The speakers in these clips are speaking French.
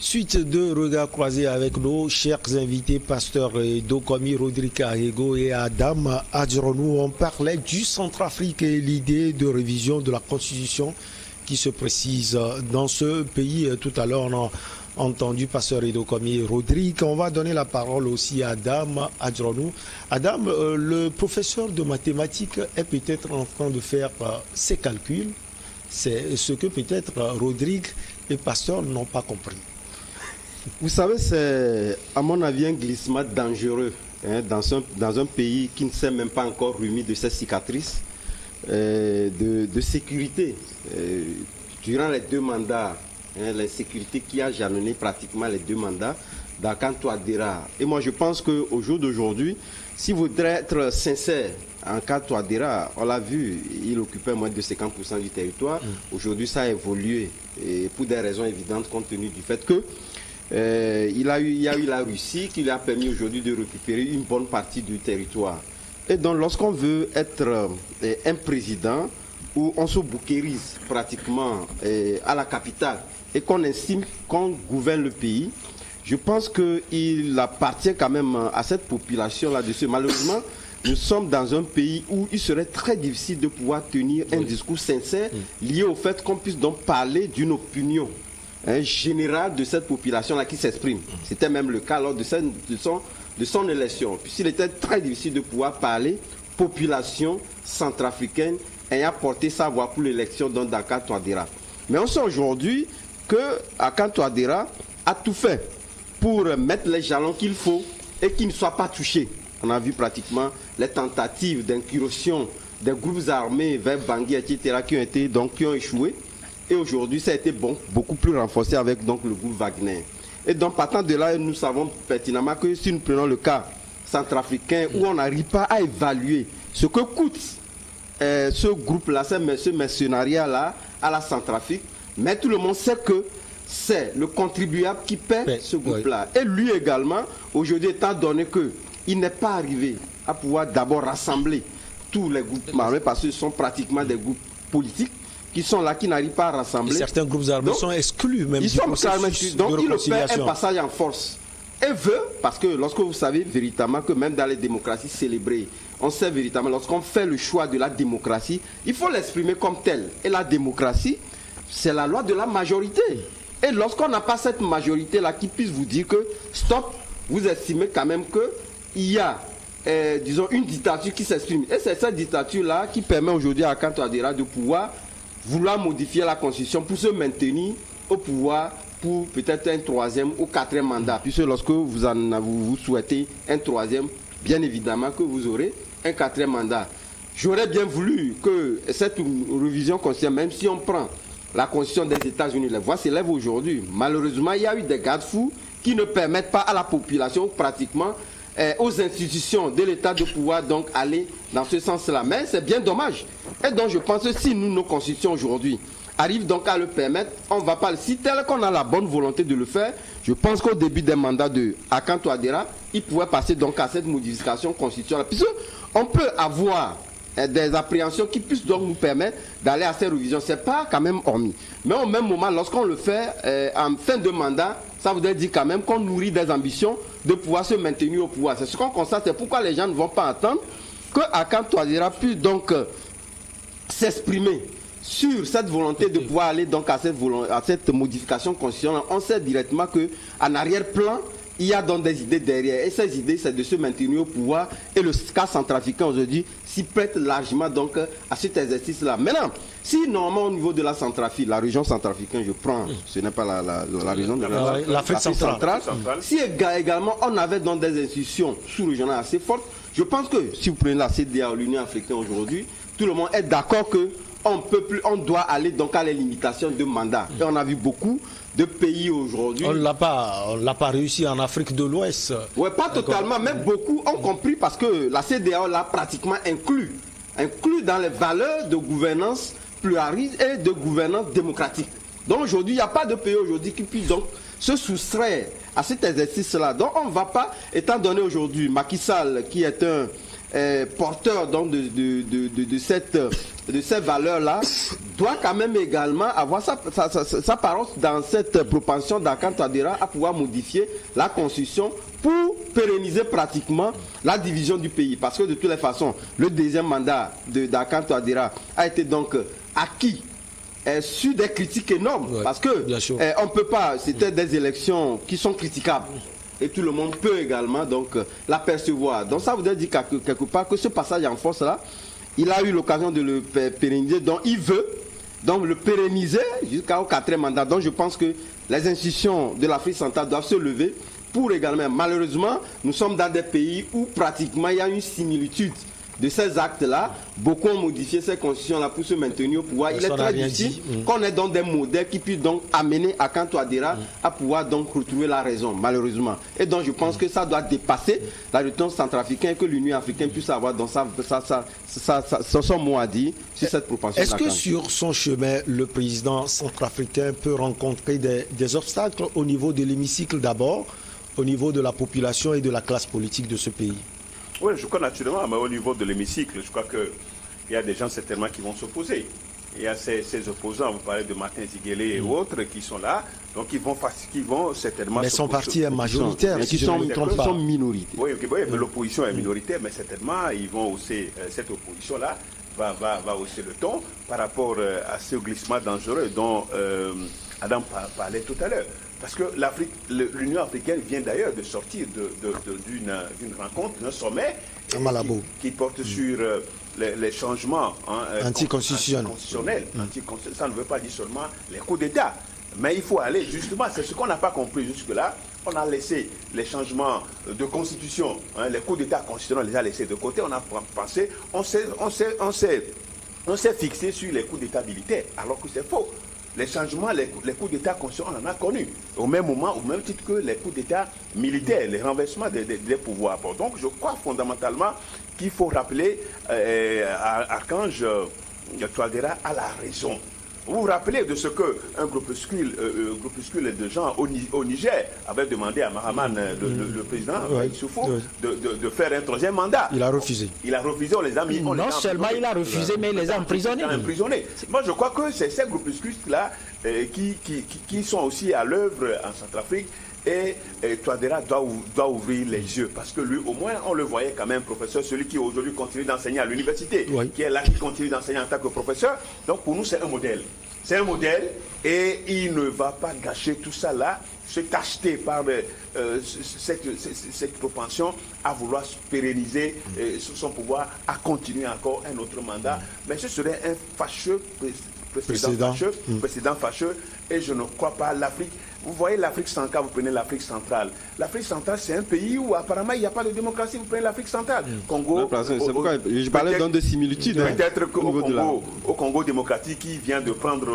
Suite de regards croisés avec nos chers invités, Pasteur Dokomi, Rodrigue Ahego et Adam Adjronou. On parlait du Centrafrique et l'idée de révision de la Constitution qui se précise dans ce pays. Tout à l'heure, on a entendu Pasteur Dokomi, Rodrigue. On va donner la parole aussi à Adam Adjronou. Adam, le professeur de mathématiques est peut-être en train de faire ses calculs. C'est ce que peut-être Rodrigue et Pasteur n'ont pas compris. Vous savez, c'est à mon avis un glissement dangereux dans un pays qui ne s'est même pas encore remis de ses cicatrices de sécurité. Durant les 2 mandats, l'insécurité qui a jalonné pratiquement les 2 mandats d'Akan Touadéra. Et moi je pense qu'au jour d'aujourd'hui, s'il voudrait être sincère, Akan Touadéra, on l'a vu, il occupait moins de 50% du territoire. Aujourd'hui ça a évolué et pour des raisons évidentes compte tenu du fait que il y a eu la Russie qui lui a permis aujourd'hui de récupérer une bonne partie du territoire. Et donc lorsqu'on veut être un président où on se bouquérise pratiquement à la capitale et qu'on estime qu'on gouverne le pays, je pense qu'il appartient quand même à cette population là-dessus. Malheureusement, nous sommes dans un pays où il serait très difficile de pouvoir tenir un discours sincère lié au fait qu'on puisse donc parler d'une opinion général de cette population-là qui s'exprime. C'était même le cas lors de son élection. Puisqu'il était très difficile de pouvoir parler population centrafricaine ayant porté sa voix pour l'élection d'Akan Touadéra. Mais on sait aujourd'hui que Akan Touadéra a tout fait pour mettre les jalons qu'il faut et qu'il ne soit pas touché. On a vu pratiquement les tentatives d'incursion des groupes armés vers Bangui, etc. qui ont échoué. Et aujourd'hui, ça a été beaucoup plus renforcé avec donc, le groupe Wagner. Et donc, partant de là, nous savons pertinemment que si nous prenons le cas centrafricain où on n'arrive pas à évaluer ce que coûte ce groupe-là, ce mercenariat-là à la Centrafrique, mais tout le monde sait que c'est le contribuable qui paie ce groupe-là. Et lui également, aujourd'hui, étant donné qu'il n'est pas arrivé à pouvoir d'abord rassembler tous les groupes armés, parce que ce sont pratiquement des groupes politiques, qui sont là, qui n'arrivent pas à rassembler. Et certains groupes armés sont exclus même du processus de donc il fait un réconciliation. passage en force. Et veut, parce que lorsque vous savez véritablement que même dans les démocraties célébrées, on sait véritablement, lorsqu'on fait le choix de la démocratie, il faut l'exprimer comme tel. Et la démocratie, c'est la loi de la majorité. Et lorsqu'on n'a pas cette majorité-là qui puisse vous dire que, stop, vous estimez quand même qu'il y a disons, une dictature qui s'exprime. Et c'est cette dictature-là qui permet aujourd'hui à Akan Touadéra de pouvoir vouloir modifier la constitution pour se maintenir au pouvoir pour peut-être un 3e ou 4e mandat. Puisque lorsque vous souhaitez un 3e, bien évidemment que vous aurez un 4e mandat. J'aurais bien voulu que cette révision constitutionnelle, même si on prend la constitution des États-Unis, les voix s'élèvent aujourd'hui. Malheureusement, il y a eu des garde-fous qui ne permettent pas à la population pratiquement aux institutions de l'État de pouvoir donc aller dans ce sens-là. Mais c'est bien dommage. Et donc je pense que si nous, nos constitutions aujourd'hui, arrivent donc à le permettre, on ne va pas. Si tel qu'on a la bonne volonté de le faire, je pense qu'au début des mandats de Akan Touadéra, il pouvait passer donc à cette modification constitutionnelle. Puisqu'on peut avoir des appréhensions qui puissent donc nous permettre d'aller à ces révisions. Ce n'est pas quand même hormis. Mais au même moment, lorsqu'on le fait en fin de mandat, ça voudrait dire quand même qu'on nourrit des ambitions de pouvoir se maintenir au pouvoir. C'est ce qu'on constate, c'est pourquoi les gens ne vont pas attendre que Akan Touadéra puisse donc s'exprimer sur cette volonté de pouvoir aller donc à cette modification constitutionnelle. On sait directement qu'en arrière-plan, il y a donc des idées derrière. Et ces idées, c'est de se maintenir au pouvoir. Et le cas centrafricain aujourd'hui s'y prête largement donc à cet exercice-là. Maintenant, si normalement au niveau de la Centrafrique, la région centrafricaine, je prends, ce n'est pas la région de l'Afrique centrale. Si également on avait donc des institutions sous-régionales assez fortes, je pense que si vous prenez la CEDEAO, l'Union africaine aujourd'hui, tout le monde est d'accord que on doit aller donc à les limitations de mandat. Et on a vu beaucoup de pays aujourd'hui. On l'a pas réussi en Afrique de l'Ouest. Oui, pas totalement, mais beaucoup ont compris parce que la CEDEAO l'a pratiquement inclus dans les valeurs de gouvernance pluraliste et de gouvernance démocratique. Donc aujourd'hui, il n'y a pas de pays aujourd'hui qui puisse donc se soustraire à cet exercice-là. Donc on ne va pas, étant donné aujourd'hui Macky Sall qui est porteur donc de cette valeur-là doit quand même également avoir sa parole dans cette propension d'Akan Touadéra à pouvoir modifier la constitution pour pérenniser pratiquement la division du pays. Parce que de toutes les façons, le deuxième mandat d'Akan Touadéra a été donc acquis sur des critiques énormes. Ouais, parce que on ne peut pas, c'était des élections qui sont critiquables. Et tout le monde peut également donc l'apercevoir. Donc ça voudrait dire quelque part que ce passage en force là, il a eu l'occasion de le pérenniser, donc il veut donc le pérenniser jusqu'au 4e mandat. Donc je pense que les institutions de l'Afrique centrale doivent se lever pour également, malheureusement, nous sommes dans des pays où pratiquement il y a une similitude de ces actes-là. Beaucoup ont modifié ces constitutions-là pour se maintenir au pouvoir. Il est très difficile qu'on ait donc des modèles qui puissent donc amener Akan Touadéra à pouvoir donc retrouver la raison, malheureusement. Et donc je pense que ça doit dépasser la réponse centrafricaine et que l'Union africaine puisse avoir dans son mot à dire sur cette propension. Est-ce que sur son chemin, le président centrafricain peut rencontrer des obstacles au niveau de l'hémicycle d'abord, au niveau de la population et de la classe politique de ce pays? Oui, je crois naturellement, mais au niveau de l'hémicycle, je crois qu'il y a des gens certainement qui vont s'opposer. Il y a ces opposants, vous parlez de Martin Ziguélé et autres qui sont là, donc ils vont certainement... Mais son parti est majoritaire, ils sont minoritaires. Oui, mais l'opposition est minoritaire, mais certainement ils vont aussi, cette opposition-là va hausser le ton par rapport à ce glissement dangereux dont Adam parlait tout à l'heure. Parce que l'Union africaine vient d'ailleurs de sortir d'une rencontre, d'un sommet qui porte sur les changements anticonstitutionnels. Ça ne veut pas dire seulement les coups d'État. Mais il faut aller, justement, c'est ce qu'on n'a pas compris jusque-là. On a laissé les changements de constitution, les coups d'État constitutionnels, on les a laissés de côté. On a pensé, on s'est fixé sur les coups d'État militaires, alors que c'est faux. Les changements, les coups d'État constitutionnels, on en a connu. Au même moment, au même titre que les coups d'État militaires, les renversements des pouvoirs. Bon, donc je crois fondamentalement qu'il faut rappeler Archange Touadéra a la raison. Vous vous rappelez de ce qu'un groupuscule de gens au Niger avait demandé à Mahaman, le président Issoufou, de faire un 3e mandat. Il a refusé. Il a refusé, on les a mis... Non seulement il a refusé, mais il les a emprisonnés. Moi, je crois que c'est ces groupuscules-là qui sont aussi à l'œuvre en Centrafrique. Et Touadéra doit ouvrir les yeux, parce que lui, au moins, on le voyait quand même professeur, celui qui aujourd'hui continue d'enseigner à l'université, qui est là, qui continue d'enseigner en tant que professeur. Donc pour nous, c'est un modèle. C'est un modèle, et il ne va pas gâcher tout ça là, se cacheter par cette propension à vouloir pérenniser son pouvoir, à continuer encore un autre mandat. Mais ce serait un précédent fâcheux, et je ne crois pas l'Afrique. Vous voyez l'Afrique centrale, vous prenez l'Afrique centrale. L'Afrique centrale, c'est un pays où apparemment il n'y a pas de démocratie. Vous prenez l'Afrique centrale. Congo. C'est pourquoi je parlais donc de similitudes. Peut-être qu'au Congo démocratique, qui vient de prendre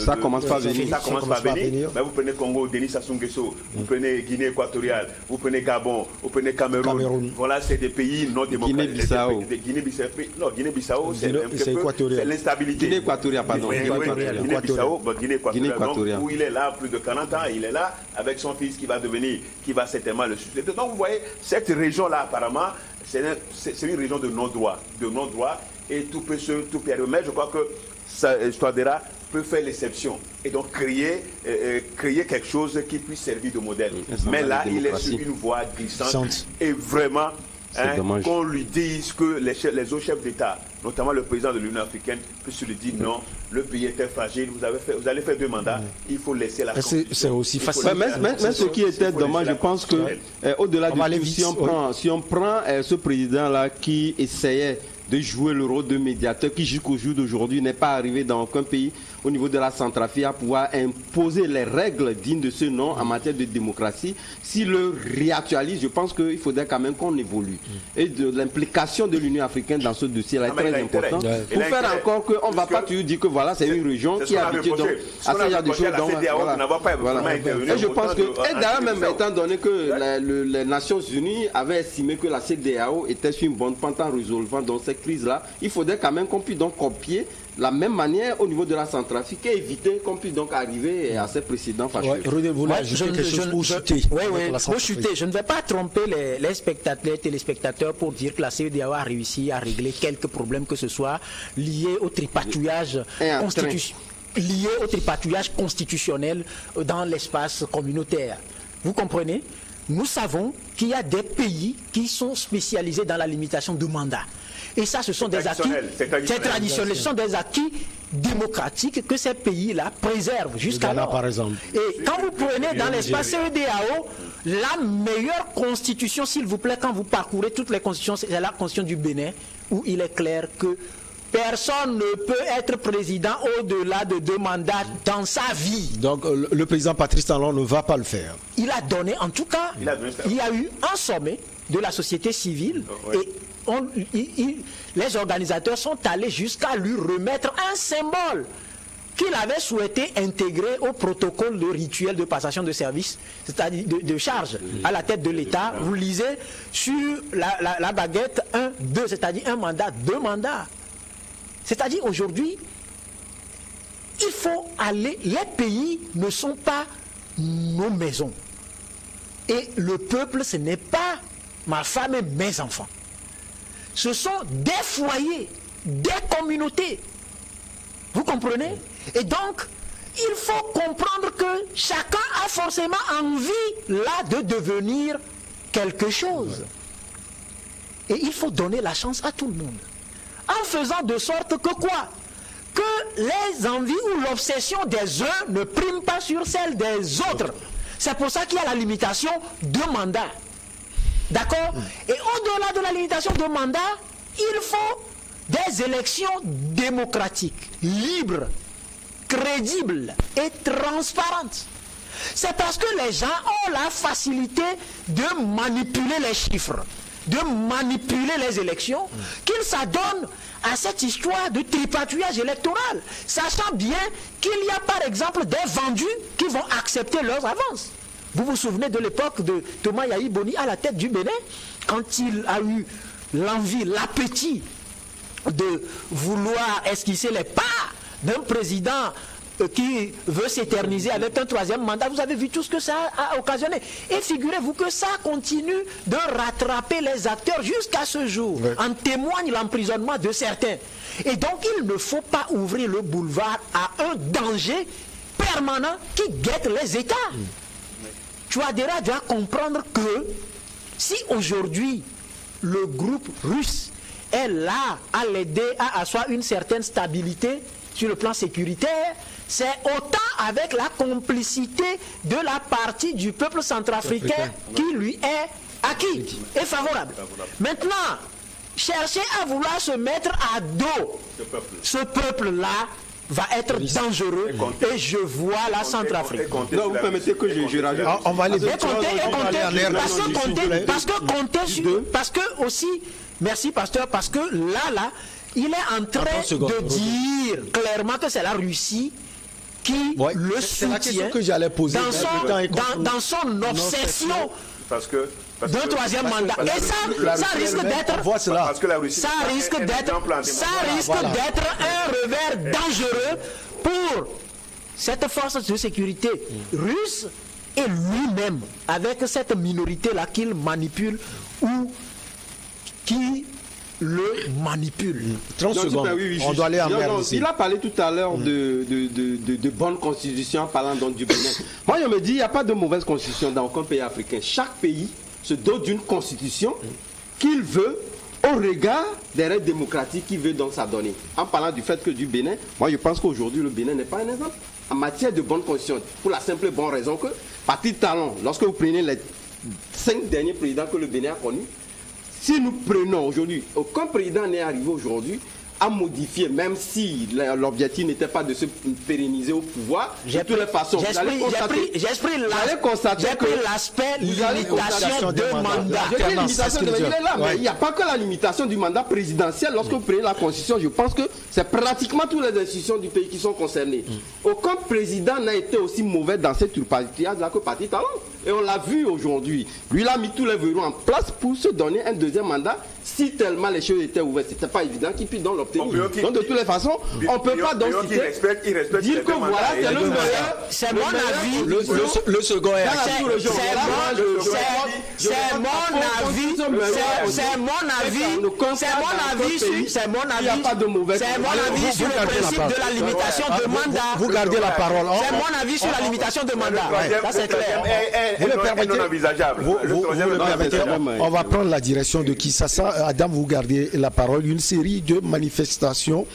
ça commence pas à venir. Ça commence pas à venir. Mais vous prenez Congo, Denis Sassou Nguesso, vous prenez Guinée équatoriale, vous prenez Gabon, vous prenez Cameroun. Voilà, c'est des pays non démocratiques. Guinée-Bissau, c'est l'instabilité. Guinée équatoriale, pardon. Guinée équatoriale. Où il est là, plus de 40 ans, il est là avec son fils qui va certainement le succéder. Donc vous voyez, cette région-là, apparemment, c'est une région de non-droit. Et tout peut arriver. Mais je crois que Touadéra peut faire l'exception et donc créer quelque chose qui puisse servir de modèle. Mais là, il est sur une voie glissante. Et vraiment, qu'on lui dise que les autres chefs d'État, notamment le président de l'Union africaine, puissent lui dire non, le pays était fragile, vous allez faire 2 mandats, il faut laisser la constitution. C'est aussi facile. Mais ce qui était dommage, je pense que au-delà de tout, si on prend ce président-là qui essayait de jouer le rôle de médiateur, qui jusqu'au jour d'aujourd'hui n'est pas arrivé dans aucun pays au niveau de la Centrafrique à pouvoir imposer les règles dignes de ce nom en matière de démocratie. S'il le réactualise, je pense qu'il faudrait quand même qu'on évolue. Et de l'implication de l'Union africaine dans ce dossier-là est très importante. Pour faire encore qu'on ne va pas toujours dire que voilà, c'est une région qui est habituée à ce genre de choses. Et je pense que, et d'ailleurs même étant donné que les Nations Unies avaient estimé que la CEDEAO était sur une bonne pente en résolvant donc cette crise-là, il faudrait quand même qu'on puisse donc copier la même manière au niveau de la Centrafrique et éviter qu'on puisse donc arriver à ces précédents fâcheux. Je ne vais pas tromper les téléspectateurs pour dire que la CEDEAO a réussi à régler quelques problèmes que ce soit liés au tripatouillage constitutionnel dans l'espace communautaire. Vous comprenez? Nous savons qu'il y a des pays qui sont spécialisés dans la limitation de mandats. Et ça, ce sont des acquis, c'est traditionnel, ce sont des acquis démocratiques que ces pays-là préservent jusqu'alors. Par exemple. Et quand vous prenez dans l'espace CEDEAO, la meilleure constitution, s'il vous plaît, quand vous parcourez toutes les constitutions, c'est la constitution du Bénin, où il est clair que personne ne peut être président au-delà de 2 mandats dans sa vie. Donc le président Patrice Talon ne va pas le faire. Il a donné, en tout cas, il y a eu un sommet de la société civile et les organisateurs sont allés jusqu'à lui remettre un symbole qu'il avait souhaité intégrer au protocole de rituel de passation de service, c'est-à-dire de charge à la tête de l'État. Vous lisez sur la baguette 1-2, c'est-à-dire un mandat, 2 mandats. C'est-à-dire aujourd'hui, il faut aller, les pays ne sont pas nos maisons. Et le peuple, ce n'est pas ma femme et mes enfants. Ce sont des foyers, des communautés. Vous comprenez? Et donc, il faut comprendre que chacun a forcément envie là de devenir quelque chose. Et il faut donner la chance à tout le monde. En faisant de sorte que quoi? Que les envies ou l'obsession des uns ne priment pas sur celle des autres. C'est pour ça qu'il y a la limitation de mandat. D'accord? Et au-delà de la limitation de mandat, il faut des élections démocratiques, libres, crédibles et transparentes. C'est parce que les gens ont la facilité de manipuler les chiffres, de manipuler les élections, qu'ils s'adonnent à cette histoire de tripatouillage électoral, sachant bien qu'il y a par exemple des vendus qui vont accepter leurs avances. Vous vous souvenez de l'époque de Thomas Yahi Boni à la tête du Bénin, quand il a eu l'envie, l'appétit de vouloir esquisser les pas d'un président qui veut s'éterniser avec un 3e mandat. Vous avez vu tout ce que ça a occasionné. Et figurez-vous que ça continue de rattraper les acteurs jusqu'à ce jour. Ouais. En témoigne l'emprisonnement de certains. Et donc il ne faut pas ouvrir le boulevard à un danger permanent qui guette les États. Touadéra doit comprendre que si aujourd'hui le groupe russe est là à l'aider à asseoir une certaine stabilité sur le plan sécuritaire, c'est autant avec la complicité de la partie du peuple centrafricain qui lui est acquis et favorable. Maintenant, chercher à vouloir se mettre à dos ce peuple-là va être dangereux et je vois la Centrafrique. Non, vous permettez que je rajoute. On va aller parce que aussi, merci pasteur, parce que là, il est en train de dire clairement que c'est la Russie qui le soutient que j'allais poser dans son obsession d'un 3e mandat. Et ça risque d'être un revers dangereux pour cette force de sécurité russe et lui-même, avec cette minorité-là qu'il manipule ou qui le manipule. 30 secondes, on doit aller en RDC. Il a parlé tout à l'heure de bonne constitution en parlant donc du Bénin. Moi, je me dis, il n'y a pas de mauvaise constitution dans aucun pays africain. Chaque pays se dote d'une constitution qu'il veut au regard des règles démocratiques qu'il veut donc s'adonner. En parlant du fait que du Bénin, moi je pense qu'aujourd'hui le Bénin n'est pas un exemple en matière de bonne constitution, pour la simple et bonne raison que, Patrice Talon, lorsque vous prenez les 5 derniers présidents que le Bénin a connus, si nous prenons aujourd'hui, aucun président n'est arrivé aujourd'hui à modifier, même si l'objectif n'était pas de se pérenniser au pouvoir, de toutes les façons. J'ai pris l'aspect limitation de mandat. Il est là, mais il n'y a pas que la limitation du mandat présidentiel. Lorsque vous prenez la Constitution, je pense que c'est pratiquement toutes les institutions du pays qui sont concernées. Aucun président n'a été aussi mauvais dans cette tripatouillage-là que Patrice Talon. Et on l'a vu aujourd'hui. Lui, il a mis tous les verrous en place pour se donner un deuxième mandat. Si tellement les choses étaient ouvertes, c'était pas évident qu'il puisse donc l'obtenir. Donc de toutes les façons, on peut pas donc citer, dire que voilà, c'est le meilleur. C'est mon avis. Le second est c'est mon avis sur le principe de la limitation de mandat. Vous gardez la parole. C'est mon avis sur la limitation de mandat. Ça c'est clair. Vous le permettez, on va prendre la direction de Kinshasa. Adam, vous gardez la parole. Une série de manifestations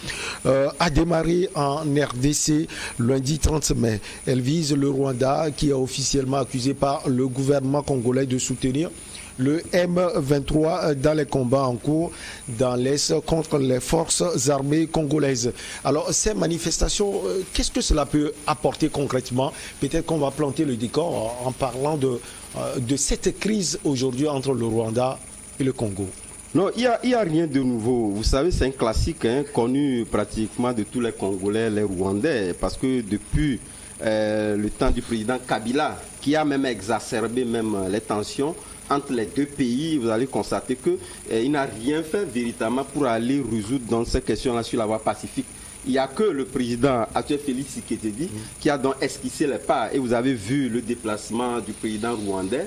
a démarré en RDC lundi 30 mai. Elle vise le Rwanda qui est officiellement accusé par le gouvernement congolais de soutenir le M23 dans les combats en cours dans l'Est contre les forces armées congolaises. Alors, ces manifestations, qu'est-ce que cela peut apporter concrètement? Peut-être qu'on va planter le décor en parlant de cette crise aujourd'hui entre le Rwanda et le Congo. Non, il y a rien de nouveau. Vous savez, c'est un classique connu pratiquement de tous les Congolais, les Rwandais, parce que depuis le temps du président Kabila, qui a même exacerbé même les tensions entre les deux pays, vous allez constater qu'il n'a rien fait véritablement pour aller résoudre dans ces questions-là sur la voie pacifique. Il n'y a que le président actuel Félix Tshisekedi qui a donc esquissé les pas. Et vous avez vu le déplacement du président rwandais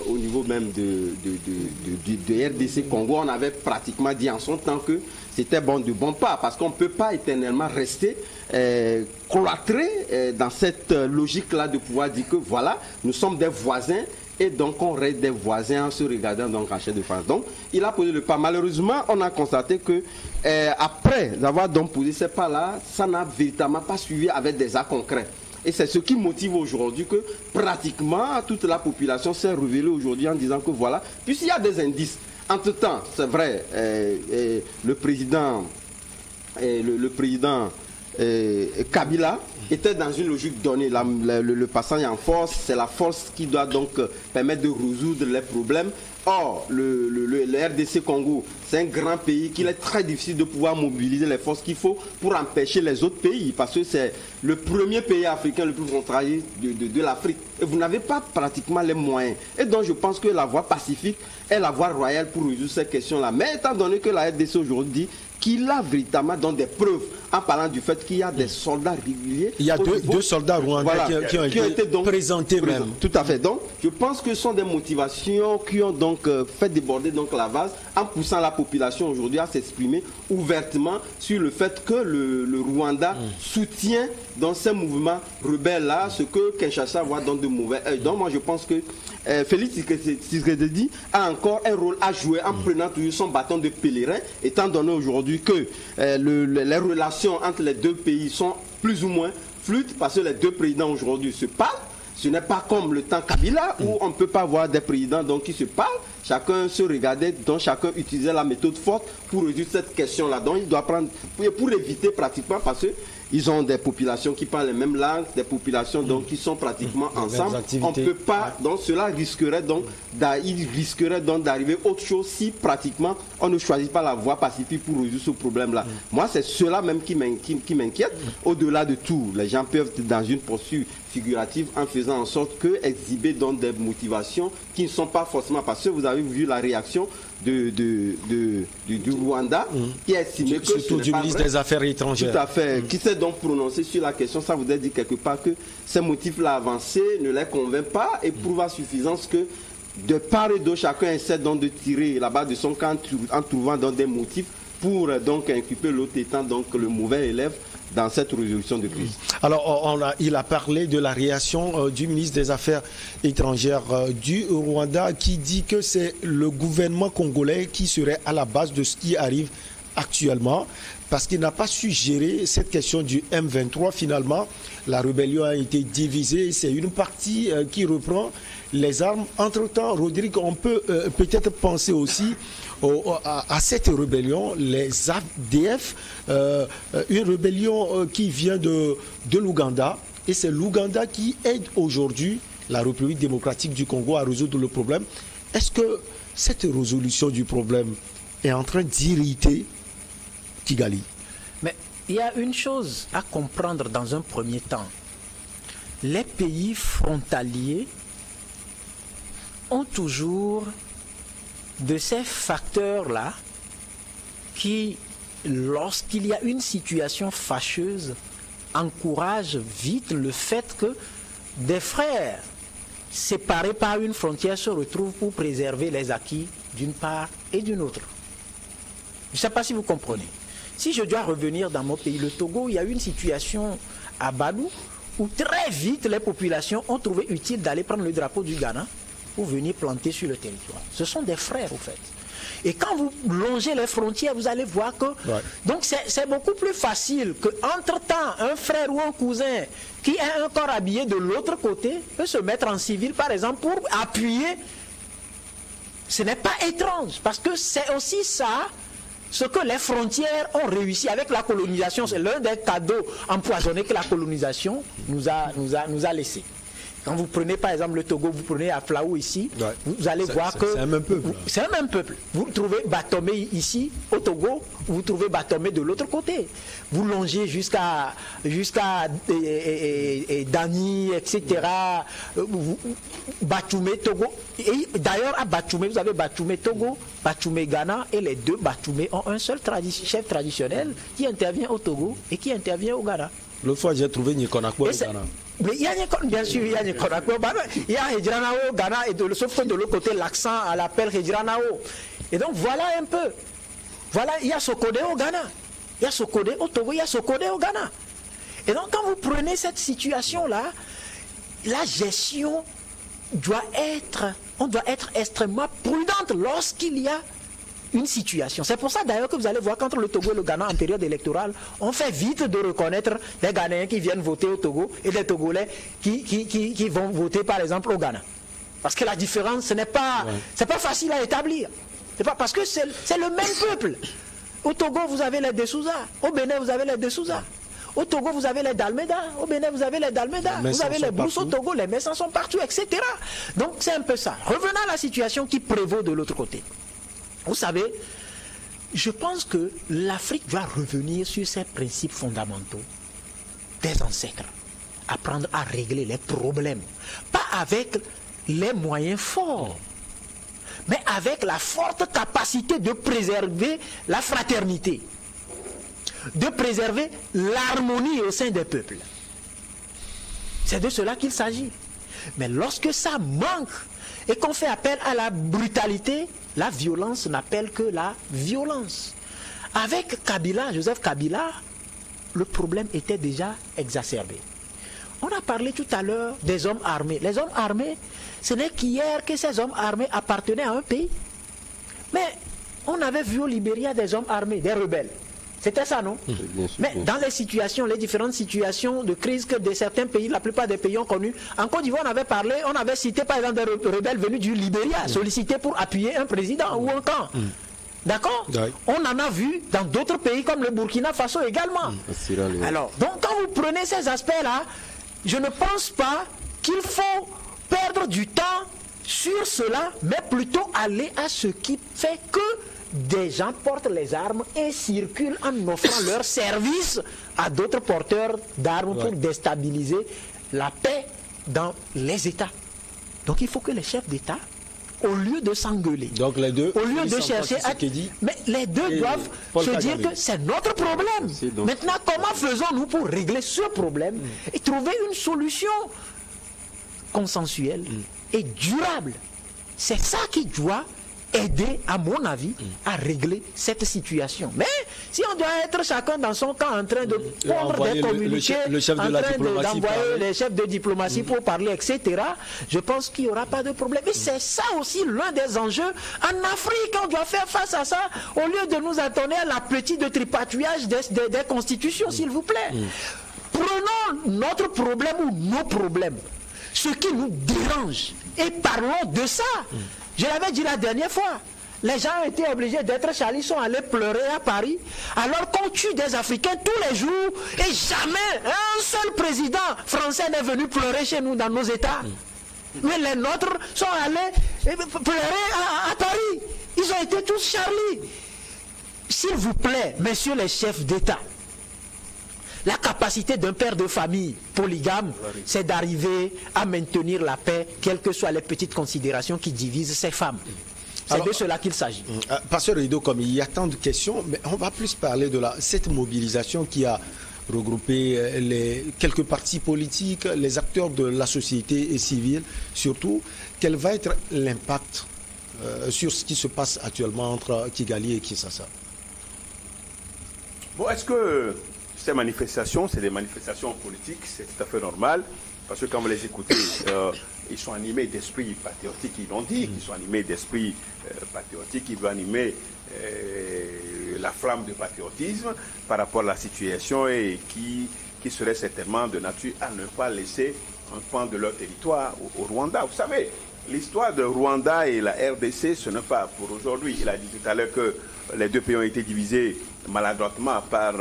au niveau même de RDC Congo. On avait pratiquement dit en son temps que c'était de bons pas, parce qu'on ne peut pas éternellement rester cloîtré dans cette logique-là de pouvoir dire que voilà, nous sommes des voisins. Et donc, on reste des voisins en se regardant donc en chair de France. Donc, il a posé le pas. Malheureusement, on a constaté que après avoir donc posé ces pas-là, ça n'a véritablement pas suivi avec des actes concrets. Et c'est ce qui motive aujourd'hui que pratiquement toute la population s'est révélée aujourd'hui en disant que voilà, puisqu'il y a des indices. Entre-temps, c'est vrai, le président Kabila était dans une logique donnée. Le passage en force, c'est la force qui doit donc permettre de résoudre les problèmes. Or, le RDC Congo, c'est un grand pays qu'il est très difficile de pouvoir mobiliser les forces qu'il faut pour empêcher les autres pays, parce que c'est le premier pays africain le plus frontalier de l'Afrique. Et vous n'avez pas pratiquement les moyens. Et donc, je pense que la voie pacifique est la voie royale pour résoudre ces questions-là. Mais étant donné que la RDC aujourd'hui dit qu'il a véritablement dans des preuves en parlant du fait qu'il y a des soldats réguliers. Il y a deux soldats rwandais qui ont été donc présentés même. Tout à fait. Donc, je pense que ce sont des motivations qui ont donc fait déborder donc la vase en poussant la population aujourd'hui à s'exprimer ouvertement sur le fait que le Rwanda soutient dans ces mouvements rebelles-là ce que Kinshasa voit dans de mauvais œil. Donc, moi, je pense que Félix Tshisekedi a encore un rôle à jouer en prenant toujours son bâton de pèlerin, étant donné aujourd'hui que les relations entre les deux pays sont plus ou moins fluides, parce que les deux présidents aujourd'hui se parlent. Ce n'est pas comme le temps Kabila où on ne peut pas avoir des présidents donc, qui se parlent. Chacun se regardait, donc chacun utilisait la méthode forte pour résoudre cette question-là. Donc il doit prendre, pour éviter pratiquement, parce qu'ils ont des populations qui parlent les mêmes langues, des populations donc, qui sont pratiquement ensemble. On ne peut pas, donc cela risquerait donc d'arriver autre chose si pratiquement on ne choisit pas la voie pacifique pour résoudre ce problème-là. Moi, c'est cela même qui m'inquiète. Au-delà de tout, les gens peuvent être dans une poursuite figurative en faisant en sorte que exhiber donc des motivations qui ne sont pas forcément, parce que vous avez vu la réaction du Rwanda qui a estimé que surtout du ministre des Affaires étrangères. Tout à fait. Qui s'est donc prononcé sur la question. Ça voudrait dire quelque part que ces motifs-là avancés ne les convainc pas et prouvent à suffisance que de part et d'autre, chacun essaie donc de tirer la balle de son camp en trouvant donc des motifs pour donc inculper l'autre étant donc le mauvais élève dans cette résolution de crise. Alors, il a parlé de la réaction du ministre des Affaires étrangères du Rwanda qui dit que c'est le gouvernement congolais qui serait à la base de ce qui arrive actuellement, parce qu'il n'a pas su gérer cette question du M23. Finalement, la rébellion a été divisée. C'est une partie qui reprend les armes. Entre-temps, Rodrigue, on peut peut-être penser aussi à cette rébellion, les ADF, une rébellion qui vient de l'Ouganda. Et c'est l'Ouganda qui aide aujourd'hui la République démocratique du Congo à résoudre le problème. Est-ce que cette résolution du problème est en train d'irriter Kigali? Mais il y a une chose à comprendre dans un premier temps. Les pays frontaliers ont toujours de ces facteurs-là qui, lorsqu'il y a une situation fâcheuse, encouragent vite le fait que des frères séparés par une frontière se retrouvent pour préserver les acquis d'une part et d'une autre. Je ne sais pas si vous comprenez. Si je dois revenir dans mon pays, le Togo, il y a eu une situation à Badou où très vite les populations ont trouvé utile d'aller prendre le drapeau du Ghana pour venir planter sur le territoire. Ce sont des frères, au fait. Et quand vous longez les frontières, vous allez voir que... Ouais. Donc c'est beaucoup plus facile qu'entre-temps, un frère ou un cousin qui est encore habillé de l'autre côté peut se mettre en civil, par exemple, pour appuyer. Ce n'est pas étrange, parce que c'est aussi ça, ce que les frontières ont réussi avec la colonisation. C'est l'un des cadeaux empoisonnés que la colonisation nous a laissé. Quand vous prenez par exemple le Togo, vous prenez à Flaou ici, ouais. Vous allez voir que... C'est un même peuple. C'est un même peuple. Vous trouvez Batomé ici, au Togo, vous trouvez Batomé de l'autre côté. Vous longez jusqu'à Dani, etc. Bachoumé, Togo. Et d'ailleurs, à Bachoumé, vous avez Bachoumé Togo, Bachoumé Ghana, et les deux Bachoumé ont un seul chef traditionnel qui intervient au Togo et qui intervient au Ghana. L'autre fois, j'ai trouvé Nikonakwa au Ghana. Mais il y a bien sûr, il y a Nikonakwa au Ghana. Il y a Hedranao au Ghana, et sauf que de l'autre côté, l'accent à l'appel Hedranao. Et donc, voilà un peu. Voilà, il y a Sokodé au Ghana. Il y a Sokodé au Togo, il y a Sokodé au Ghana. Et donc, quand vous prenez cette situation-là, la gestion on doit être extrêmement prudente lorsqu'il y a une situation. C'est pour ça d'ailleurs que vous allez voir qu'entre le Togo et le Ghana en période électorale, on fait vite de reconnaître des Ghanéens qui viennent voter au Togo et des Togolais qui vont voter par exemple au Ghana. Parce que la différence, c'est pas facile à établir. C'est pas parce que c'est le même peuple. Au Togo, vous avez les Dessouza. Au Bénin, vous avez les Dessouza. Au Togo, vous avez les Dalméda. Au Bénin, vous avez les Dalméda. Vous avez les Brousse au Togo, les Messans sont partout, etc. Donc c'est un peu ça. Revenons à la situation qui prévaut de l'autre côté. Vous savez, je pense que l'Afrique doit revenir sur ses principes fondamentaux des ancêtres. Apprendre à régler les problèmes. Pas avec les moyens forts, mais avec la forte capacité de préserver la fraternité, de préserver l'harmonie au sein des peuples. C'est de cela qu'il s'agit. Mais lorsque ça manque et qu'on fait appel à la brutalité, la violence n'appelle que la violence. Avec Kabila, Joseph Kabila, le problème était déjà exacerbé. On a parlé tout à l'heure des hommes armés. Les hommes armés, ce n'est qu'hier que ces hommes armés appartenaient à un pays. Mais on avait vu au Libéria des hommes armés, des rebelles. C'était ça, non? Mais dans les différentes situations de crise que certains pays, la plupart des pays ont connues, en Côte d'Ivoire, on avait cité par exemple des rebelles venus du Libéria, sollicités pour appuyer un président ou un camp. D'accord? On en a vu dans d'autres pays comme le Burkina Faso également. Alors, donc quand vous prenez ces aspects-là, je ne pense pas qu'il faut perdre du temps sur cela, mais plutôt aller à ce qui fait que des gens portent les armes et circulent en offrant leurs services à d'autres porteurs d'armes pour déstabiliser la paix dans les États. Donc il faut que les chefs d'État, au lieu de s'engueuler, donc les deux, au lieu de chercher à... Mais les deux doivent se dire que c'est notre problème. Maintenant, comment faisons-nous pour régler ce problème et trouver une solution consensuelle et durable? C'est ça qui doit aider, à mon avis, à régler cette situation. Mais si on doit être chacun dans son camp en train de pondre des communiqués, en train d'envoyer les chefs de diplomatie pour parler, etc., je pense qu'il n'y aura pas de problème. Et c'est ça aussi l'un des enjeux. En Afrique, on doit faire face à ça, au lieu de nous attendre à l'appétit de tripatouillage des constitutions, s'il vous plaît. Prenons notre problème ou nos problèmes, ce qui nous dérange, et parlons de ça. Je l'avais dit la dernière fois, les gens ont été obligés d'être chalis, sont allés pleurer à Paris, alors qu'on tue des Africains tous les jours, et jamais un seul président français n'est venu pleurer chez nous dans nos États. Mais les nôtres sont allés pleurer à Paris. Ils ont été tous charlis. S'il vous plaît, messieurs les chefs d'État, La capacité d'un père de famille polygame, c'est d'arriver à maintenir la paix, quelles que soient les petites considérations qui divisent ces femmes. C'est de cela qu'il s'agit. Pasteur Ido, comme il y a tant de questions, mais on va plus parler de cette mobilisation qui a regroupé quelques partis politiques, les acteurs de la société civile, surtout. Quel va être l'impact sur ce qui se passe actuellement entre Kigali et Kinshasa? Bon, est-ce que ces manifestations, c'est des manifestations politiques, c'est tout à fait normal, parce que quand vous les écoutez, ils sont animés d'esprit patriotique, ils l'ont dit, ils sont animés d'esprit patriotique, ils veulent animer la flamme de patriotisme par rapport à la situation et qui serait certainement de nature à ne pas laisser un pan de leur territoire au Rwanda. Vous savez, l'histoire de Rwanda et la RDC, ce n'est pas pour aujourd'hui. Il a dit tout à l'heure que les deux pays ont été divisés maladroitement par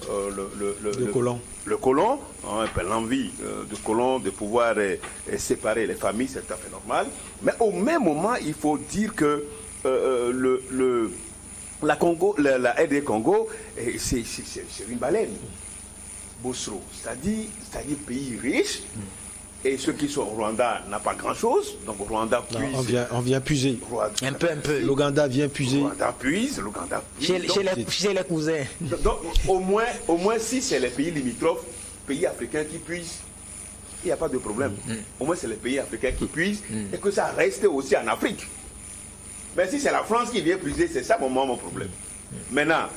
le colon, hein, l'envie de colon de pouvoir séparer les familles, c'est tout à fait normal. Mais au même moment, il faut dire que la RD Congo, c'est une baleine. Bosro, c'est-à-dire pays riche. Et ceux qui sont au Rwanda n'ont pas grand-chose. Donc au Rwanda puise. Non, on vient puiser. Un peu. L'Ouganda vient puiser. L'Ouganda puise. Chez les cousins. Donc au moins si c'est les pays limitrophes, pays africains qui puisent, il n'y a pas de problème. Au moins c'est les pays africains qui puisent et que ça reste aussi en Afrique. Mais si c'est la France qui vient puiser, c'est ça mon problème. Maintenant,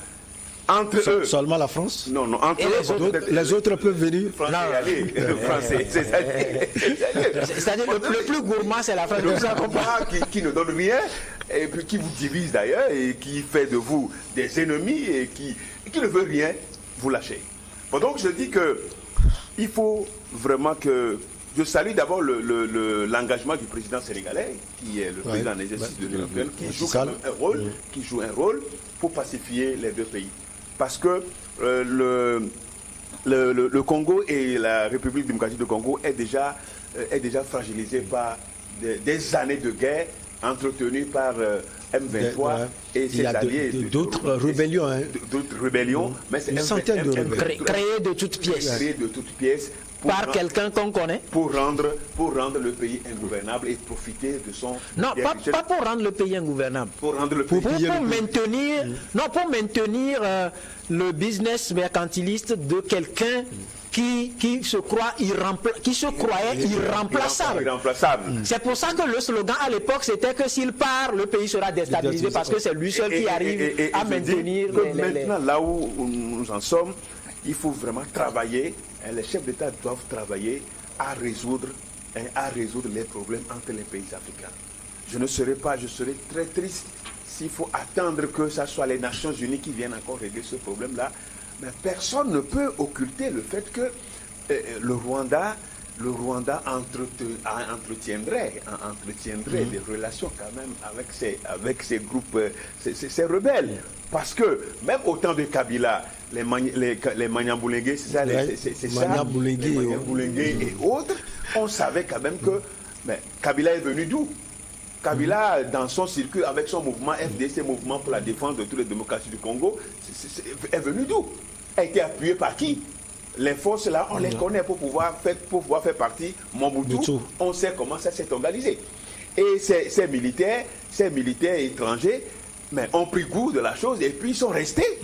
entre eux. Seulement la France? Non, entre eux. Les autres peuvent venir. C'est-à-dire le plus gourmand, c'est la France. Qui ne donne rien, et puis qui vous divise d'ailleurs, et qui fait de vous des ennemis, et qui ne veut rien vous lâcher. Bon, donc je dis que il faut vraiment que. Je salue d'abord l'engagement du président sénégalais, qui est le président en exercice de l'Union européenne, qui joue un rôle pour pacifier les deux pays. Parce que le Congo et la République démocratique du Congo est déjà fragilisé par des années de guerre entretenues par M23 et ses alliés. D'autres rébellions. D'autres rébellions, mais c'est une centaine de rébellions. Créées de toutes pièces. Créées de toutes pièces. Par quelqu'un qu'on connaît. Pour rendre le pays ingouvernable et profiter de son... Non, pas pour rendre le pays ingouvernable. Pour rendre le pays... Pour maintenir le business mercantiliste de quelqu'un qui se croyait irremplaçable. C'est pour ça que le slogan à l'époque, c'était que s'il part, le pays sera déstabilisé parce que c'est lui seul qui arrive à maintenir... Maintenant, là où nous en sommes, il faut vraiment travailler, les chefs d'État doivent travailler à résoudre les problèmes entre les pays africains. Je serai très triste s'il faut attendre que ce soit les Nations Unies qui viennent encore régler ce problème-là. Mais personne ne peut occulter le fait que le Rwanda entretiendrait des relations quand même avec ces groupes, ces rebelles. Parce que même au temps de Kabila, les Manyambulengue, c'est ça, les Manyambulengue et autres, on savait quand même que Kabila est venu d'où? Kabila, dans son circuit, avec son mouvement FDC, mouvement pour la défense de toutes les démocraties du Congo, est venu d'où? A été appuyé par qui? Les forces là, on les connaît pour pouvoir faire partie Mobutu. On sait comment ça s'est organisé. Et ces militaires étrangers, ont pris goût de la chose et puis sont restés.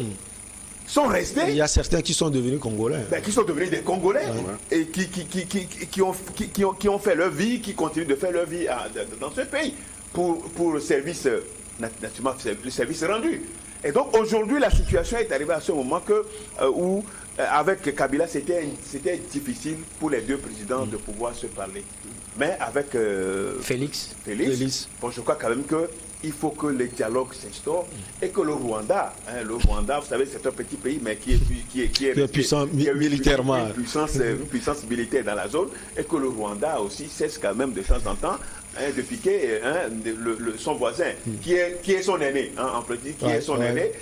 Il y a certains qui sont devenus Congolais. Qui sont devenus des Congolais et qui ont fait leur vie, qui continuent de faire leur vie dans ce pays pour le service, naturellement, le service rendu. Et donc aujourd'hui, la situation est arrivée à ce moment où avec Kabila, c'était difficile pour les deux présidents de pouvoir se parler. Mais avec Félix, bon, je crois quand même qu'il faut que le dialogue s'instaure et que le Rwanda, vous savez, c'est un petit pays, mais qui est puissant militairement. Une puissance militaire dans la zone, et que le Rwanda aussi cesse quand même de temps en temps de piquer son voisin, qui est son aîné, en petit, qui est son aîné.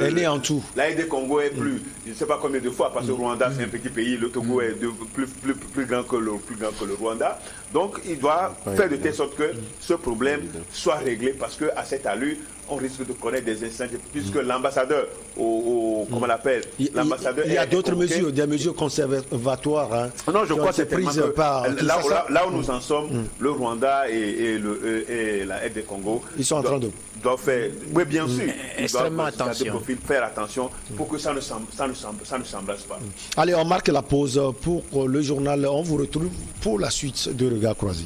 Aîné en tout. L'AED Congo est plus, je ne sais pas combien de fois, parce que le Rwanda c'est un petit pays, le Togo est plus grand que le Rwanda. Donc il doit faire de telle sorte que ce problème soit réglé, parce qu'à cette allure, on risque de connaître des incendies, puisque l'ambassadeur, comment on l'appelle, l'ambassadeur... Il y a d'autres mesures, des mesures conservatoires. Hein, non, je crois que c'est prises par là où nous en sommes, le Rwanda et la aide des Congo, ils sont en train de... doivent faire, oui bien sûr, extrêmement attention. Faire attention pour que ça ne s'embrasse pas. Allez, on marque la pause pour le journal. On vous retrouve pour la suite de Regard Croisé.